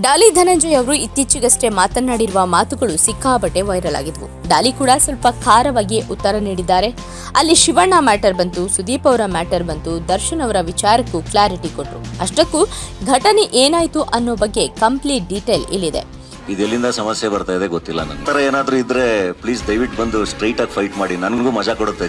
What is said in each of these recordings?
ಡಾಲಿ ಧನಂಜಯ್ ಅವರು ಇತ್ತೀಚೆಗಷ್ಟೇ ಮಾತನಾಡಿರುವ ಮಾತುಗಳು ಸಿಕ್ಕಾಪಟ್ಟೆ ವೈರಲ್ ಆಗಿದ್ವು. ಡಾಲಿ ಕೂಡ ಸ್ವಲ್ಪ ಖಾರವಾಗಿ ಉತ್ತರ ನೀಡಿದ್ದಾರೆ. ಅಲ್ಲಿ ಶಿವಣ್ಣ ಮ್ಯಾಟರ್ ಬಂತು, ಸುದೀಪ್ ಅವರ ಮ್ಯಾಟರ್ ಬಂತು, ದರ್ಶನ್ ಅವರ ವಿಚಾರಕ್ಕೂ ಕ್ಲಾರಿಟಿ ಕೊಟ್ರು. ಅಷ್ಟಕ್ಕೂ ಘಟನೆ ಏನಾಯ್ತು ಅನ್ನೋ ಬಗ್ಗೆ ಕಂಪ್ಲೀಟ್ ಡೀಟೇಲ್ ಇಲ್ಲಿದೆ. ಇದೆಲ್ಲಿಂದ ಸಮಸ್ಯೆ ಬರ್ತಾ ಇದೆ ಗೊತ್ತಿಲ್ಲ. ನಂತರ ಏನಾದ್ರೂ ಇದ್ರೆ ಪ್ಲೀಸ್ ದಯವಿಟ್ಟು ಬಂದು ಸ್ಟ್ರೈಟ್ ಆಗಿ ಫೈಟ್ ಮಾಡಿ, ನನಗೂ ಮಜಾ ಕೊಡುತ್ತೆ.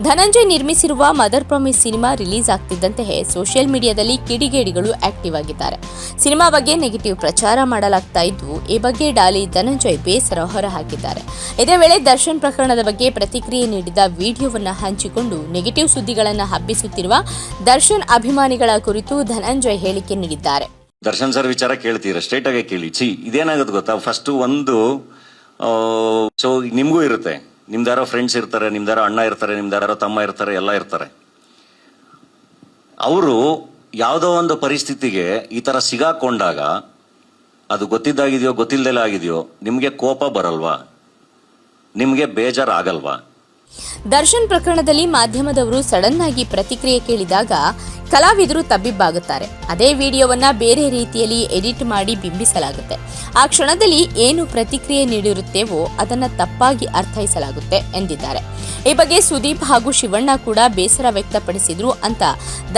ಧನಂಜಯ್ ನಿರ್ಮಿಸಿರುವ ಮದರ್ ಪ್ರಾಮಿಸ್ ಸಿನಿಮಾ ರಿಲೀಸ್ ಆಗ್ತಿದ್ದಂತೆಯೇ ಸೋಷಿಯಲ್ ಮೀಡಿಯಾದಲ್ಲಿ ಕಿಡಿಗೇಡಿಗಳು ಆಕ್ಟಿವ್ ಆಗಿದ್ದಾರೆ. ಸಿನಿಮಾ ಬಗ್ಗೆ ನೆಗೆಟಿವ್ ಪ್ರಚಾರ ಮಾಡಲಾಗ್ತಾ ಇದ್ದು, ಈ ಬಗ್ಗೆ ಡಾಲಿ ಧನಂಜಯ್ ಬೇಸರ ಹೊರಹಾಕಿದ್ದಾರೆ. ಇದೇ ವೇಳೆ ದರ್ಶನ್ ಪ್ರಕರಣದ ಬಗ್ಗೆ ಪ್ರತಿಕ್ರಿಯೆ ನೀಡಿದ ವಿಡಿಯೋವನ್ನು ಹಂಚಿಕೊಂಡು ನೆಗೆಟಿವ್ ಸುದ್ದಿಗಳನ್ನು ಹಬ್ಬಿಸುತ್ತಿರುವ ದರ್ಶನ್ ಅಭಿಮಾನಿಗಳ ಕುರಿತು ಧನಂಜಯ್ ಹೇಳಿಕೆ ನೀಡಿದ್ದಾರೆ. ದರ್ಶನ್ ಸರ್ ವಿಚಾರ ಕೇಳ್ತೀರಾ, ಸ್ಟ್ರೈಟ್ ಆಗಿ ಕೇಳಿ. ಇದೇನಾಗುತ್ತೆ ಗೊತ್ತಾ, ಫಸ್ಟ್ ಒಂದು ಸೊ ನಿಮ್ಗೂ ಇರುತ್ತೆ, ನಿಮ್ದಾರೋ ಫ್ರೆಂಡ್ಸ್ ಇರ್ತಾರೆ, ನಿಮ್ದಾರೋ ಅಣ್ಣ ಇರ್ತಾರೆ, ನಿಮ್ದಾರೋ ತಮ್ಮ ಇರ್ತಾರೆ, ಎಲ್ಲ ಇರ್ತಾರೆ. ಅವರು ಯಾವುದೋ ಒಂದು ಪರಿಸ್ಥಿತಿಗೆ ಈ ತರ ಸಿಗಾಕೊಂಡಾಗ, ಅದು ಗೊತ್ತಿದ್ದಾಗಿದೆಯೋ ಗೊತ್ತಿಲ್ಲದೆಲ್ಲ ಆಗಿದೆಯೋ, ನಿಮ್ಗೆ ಕೋಪ ಬರಲ್ವಾ? ನಿಮ್ಗೆ ಬೇಜಾರಾಗಲ್ವಾ? ದರ್ಶನ್ ಪ್ರಕರಣದಲ್ಲಿ ಮಾಧ್ಯಮದವರು ಸಡನ್ ಆಗಿ ಪ್ರತಿಕ್ರಿಯೆ ಕೇಳಿದಾಗ ಕಲಾವಿದರು ತಬ್ಬಿಬ್ಬಾಗುತ್ತಾರೆ. ಅದೇ ವಿಡಿಯೋವನ್ನ ಬೇರೆ ರೀತಿಯಲ್ಲಿ ಎಡಿಟ್ ಮಾಡಿ ಬಿಂಬಿಸಲಾಗುತ್ತೆ. ಆ ಕ್ಷಣದಲ್ಲಿ ಏನು ಪ್ರತಿಕ್ರಿಯೆ ನೀಡಿರುತ್ತೇವೋ ಅದನ್ನ ತಪ್ಪಾಗಿ ಅರ್ಥೈಸಲಾಗುತ್ತೆ ಎಂದಿದ್ದಾರೆ. ಈ ಬಗ್ಗೆ ಸುದೀಪ್ ಹಾಗೂ ಶಿವಣ್ಣ ಕೂಡ ಬೇಸರ ವ್ಯಕ್ತಪಡಿಸಿದ್ರು ಅಂತ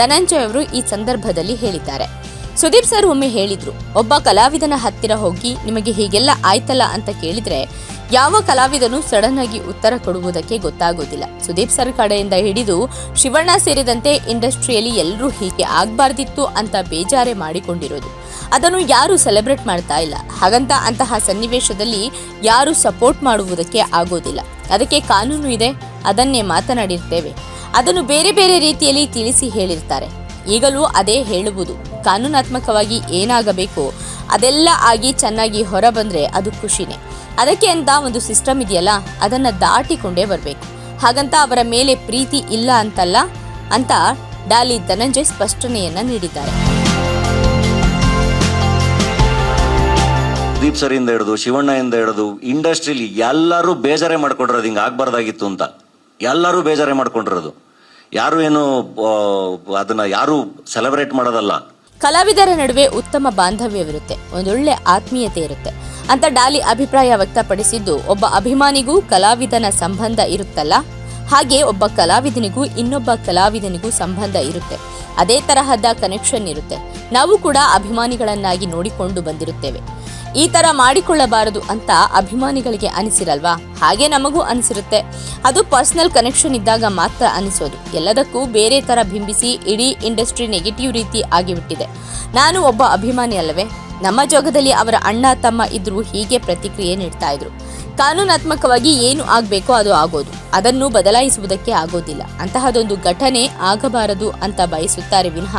ಧನಂಜಯ್ ಅವರು ಈ ಸಂದರ್ಭದಲ್ಲಿ ಹೇಳಿದ್ದಾರೆ. ಸುದೀಪ್ ಸರ್ ಒಮ್ಮೆ ಹೇಳಿದ್ರು, ಒಬ್ಬ ಕಲಾವಿದನ ಹತ್ತಿರ ಹೋಗಿ ನಿಮಗೆ ಹೀಗೆಲ್ಲ ಆಯ್ತಲ್ಲ ಅಂತ ಕೇಳಿದ್ರೆ ಯಾವ ಕಲಾವಿದನು ಸಡನ್ ಆಗಿ ಉತ್ತರ ಕೊಡುವುದಕ್ಕೆ ಗೊತ್ತಾಗೋದಿಲ್ಲ. ಸುದೀಪ್ ಸರ್ ಕಡೆಯಿಂದ ಹಿಡಿದು ಶಿವಣ್ಣ ಸೇರಿದಂತೆ ಇಂಡಸ್ಟ್ರಿಯಲ್ಲಿ ಎಲ್ಲರೂ ಹೀಗೆ ಆಗ್ಬಾರ್ದಿತ್ತು ಅಂತ ಬೇಜಾರೆ ಮಾಡಿಕೊಂಡಿರೋದು. ಅದನ್ನು ಯಾರು ಸೆಲೆಬ್ರೇಟ್ ಮಾಡ್ತಾ ಇಲ್ಲ. ಹಾಗಂತ ಅಂತಹ ಸನ್ನಿವೇಶದಲ್ಲಿ ಯಾರು ಸಪೋರ್ಟ್ ಮಾಡುವುದಕ್ಕೆ ಆಗೋದಿಲ್ಲ. ಅದಕ್ಕೆ ಕಾನೂನು ಇದೆ, ಅದನ್ನೇ ಮಾತನಾಡಿರ್ತೇವೆ. ಅದನ್ನು ಬೇರೆ ಬೇರೆ ರೀತಿಯಲ್ಲಿ ತಿಳಿಸಿ ಹೇಳಿರ್ತಾರೆ. ಈಗಲೂ ಅದೇ ಹೇಳುವುದು, ಕಾನೂನಾತ್ಮಕವಾಗಿ ಏನಾಗಬೇಕು ಅದೆಲ್ಲ ಆಗಿ ಚೆನ್ನಾಗಿ ಹೊರ ಬಂದ್ರೆ ಅದು ಖುಷಿನೇ. ಅದಕ್ಕೆ ಅಂತ ಒಂದು ಸಿಸ್ಟಮ್ ಇದೆಯಲ್ಲ, ಅದನ್ನ ದಾಟಿಕೊಂಡೇ ಬರಬೇಕು. ಹಾಗಂತ ಅವರ ಮೇಲೆ ಪ್ರೀತಿ ಇಲ್ಲ ಅಂತಲ್ಲ ಅಂತ ಡಾಲಿ ಧನಂಜಯ್ ಸ್ಪಷ್ಟನೆಯನ್ನ ನೀಡಿದ್ದಾರೆ. ಸುದೀಪ್ ಸರ್ ಇಂದ ಹಿಡಿದು ಶಿವಣ್ಣ ಇಂದ ಹಿಡಿದು ಇಂಡಸ್ಟ್ರಿಲಿ ಎಲ್ಲರೂ ಬೇಜಾರೇ ಮಾಡ್ಕೊಂಡಿರೋದು, ಹಿಂಗ ಆಗ್ಬಾರ್ದಾಗಿತ್ತು ಅಂತ ಎಲ್ಲರೂ ಬೇಜಾರೇ ಮಾಡ್ಕೊಂಡಿರೋದು. ಯಾರು ಏನು ಅದನ್ನ ಯಾರು ಸೆಲೆಬ್ರೇಟ್ ಮಾಡೋದಲ್ಲ. ಕಲಾವಿದರ ನಡುವೆ ಉತ್ತಮ ಬಾಂಧವ್ಯವಿರುತ್ತೆ, ಒಂದೊಳ್ಳೆ ಆತ್ಮೀಯತೆ ಇರುತ್ತೆ ಅಂತ ಡಾಲಿ ಅಭಿಪ್ರಾಯ ವ್ಯಕ್ತಪಡಿಸಿದ್ದು, ಒಬ್ಬ ಅಭಿಮಾನಿಗೂ ಕಲಾವಿದನ ಸಂಬಂಧ ಇರುತ್ತಲ್ಲ, ಹಾಗೆ ಒಬ್ಬ ಕಲಾವಿದನಿಗೂ ಇನ್ನೊಬ್ಬ ಕಲಾವಿದನಿಗೂ ಸಂಬಂಧ ಇರುತ್ತೆ. ಅದೇ ತರಹದ ಕನೆಕ್ಷನ್ ಇರುತ್ತೆ. ನಾವು ಕೂಡ ಅಭಿಮಾನಿಗಳನ್ನಾಗಿ ನೋಡಿಕೊಂಡು ಬಂದಿರುತ್ತೇವೆ. ಈ ತರ ಮಾಡಿಕೊಳ್ಳಬಾರದು ಅಂತ ಅಭಿಮಾನಿಗಳಿಗೆ ಅನಿಸಿರಲ್ವಾ? ಹಾಗೆ ನಮಗೂ ಅನಿಸಿರುತ್ತೆ. ಅದು ಪರ್ಸನಲ್ ಕನೆಕ್ಷನ್ ಇದ್ದಾಗ ಮಾತ್ರ ಅನಿಸೋದು. ಎಲ್ಲದಕ್ಕೂ ಬೇರೆ ತರ ಬಿಂಬಿಸಿ ಇಡೀ ಇಂಡಸ್ಟ್ರಿ ನೆಗೆಟಿವ್ ರೀತಿ ಆಗಿಬಿಟ್ಟಿದೆ. ನಾನು ಒಬ್ಬ ಅಭಿಮಾನಿ ಅಲ್ಲವೇ? ನಮ್ಮ ಜಾಗದಲ್ಲಿ ಅವರ ಅಣ್ಣ ತಮ್ಮ ಇದ್ರು ಹೀಗೆ ಪ್ರತಿಕ್ರಿಯೆ ನೀಡ್ತಾ ಇದ್ರು. ಕಾನೂನಾತ್ಮಕವಾಗಿ ಏನು ಆಗಬೇಕೋ ಅದು ಆಗೋದು, ಅದನ್ನು ಬದಲಾಯಿಸುವುದಕ್ಕೆ ಆಗೋದಿಲ್ಲ. ಅಂತಹದೊಂದು ಘಟನೆ ಆಗಬಾರದು ಅಂತ ಬಯಸುತ್ತಾರೆ ವಿನಃ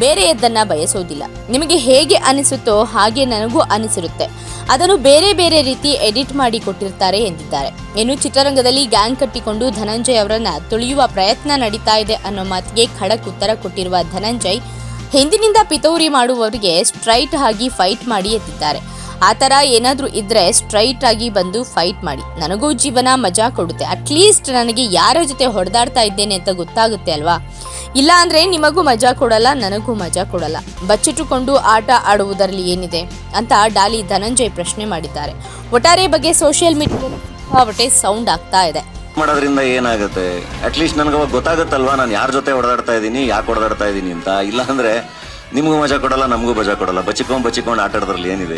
ಬೇರೆಯದನ್ನ ಬಯಸೋದಿಲ್ಲ. ನಿಮಗೆ ಹೇಗೆ ಅನಿಸುತ್ತೋ ಹಾಗೆ ನನಗೂ ಅನಿಸಿರುತ್ತೆ. ಅದನ್ನು ಬೇರೆ ಬೇರೆ ರೀತಿ ಎಡಿಟ್ ಮಾಡಿ ಕೊಟ್ಟಿರ್ತಾರೆ ಎಂದಿದ್ದಾರೆ. ಇನ್ನು ಚಿತ್ರರಂಗದಲ್ಲಿ ಗ್ಯಾಂಗ್ ಕಟ್ಟಿಕೊಂಡು ಧನಂಜಯ್ ಅವರನ್ನ ತುಳಿಯುವ ಪ್ರಯತ್ನ ನಡೀತಾ ಇದೆ ಅನ್ನೋ ಮಾತಿಗೆ ಖಡಕ್ ಉತ್ತರ ಕೊಟ್ಟಿರುವ ಧನಂಜಯ್, ಹಿಂದಿನಿಂದ ಪಿತೂರಿ ಮಾಡುವವರಿಗೆ ಸ್ಟ್ರೈಟ್ ಆಗಿ ಫೈಟ್ ಮಾಡಿ ಎತ್ತಿದ್ದಾರೆ. ಆ ಥರ ಏನಾದರೂ ಇದ್ರೆ ಸ್ಟ್ರೈಟ್ ಆಗಿ ಬಂದು ಫೈಟ್ ಮಾಡಿ, ನನಗೂ ಜೀವನ ಮಜಾ ಕೊಡುತ್ತೆ. ಅಟ್ಲೀಸ್ಟ್ ನನಗೆ ಯಾರ ಜೊತೆ ಹೊಡೆದಾಡ್ತಾ ಇದ್ದೇನೆ ಅಂತ ಗೊತ್ತಾಗುತ್ತೆ ಅಲ್ವಾ? ಇಲ್ಲ ಅಂದ್ರೆ ನಿಮಗೂ ಮಜಾ ಕೊಡಲ್ಲ, ನನಗೂ ಮಜಾ ಕೊಡಲ್ಲ. ಬಚ್ಚಿಟ್ಟುಕೊಂಡು ಆಟ ಆಡುವುದರಲ್ಲಿ ಏನಿದೆ ಅಂತ ಡಾಲಿ ಧನಂಜಯ್ ಪ್ರಶ್ನೆ ಮಾಡಿದ್ದಾರೆ. ಒಟ್ಟಾರೆ ಬಗ್ಗೆ ಸೋಷಿಯಲ್ ಮೀಡಿಯಾದಲ್ಲಿ ಸೌಂಡ್ ಆಗ್ತಾ ಇದೆ. ಮಾಡೋದ್ರಿಂದ ಏನಾಗುತ್ತೆ? ಅಟ್ಲೀಸ್ಟ್ ನನಗೆ ಅವಾಗ ಗೊತ್ತಾಗುತ್ತಲ್ವಾ ನಾನು ಯಾರ ಜೊತೆ ಹೊಡೆದಾಡ್ತಾ ಇದ್ದೀನಿ, ಯಾಕೆ ಹೊಡೆದಾಡ್ತಾ ಇದ್ದೀನಿ ಅಂತ. ಇಲ್ಲ ಅಂದ್ರೆ ನಿಮ್ಗೂ ಮಜಾ ಕೊಡಲ್ಲ, ನಮಗೂ ಮಜಾ ಕೊಡಲ್ಲ. ಬಚ್ಚಿಕೊಂಡು ಆಟ ಆಡೋದ್ರಲ್ಲಿ ಏನಿದೆ?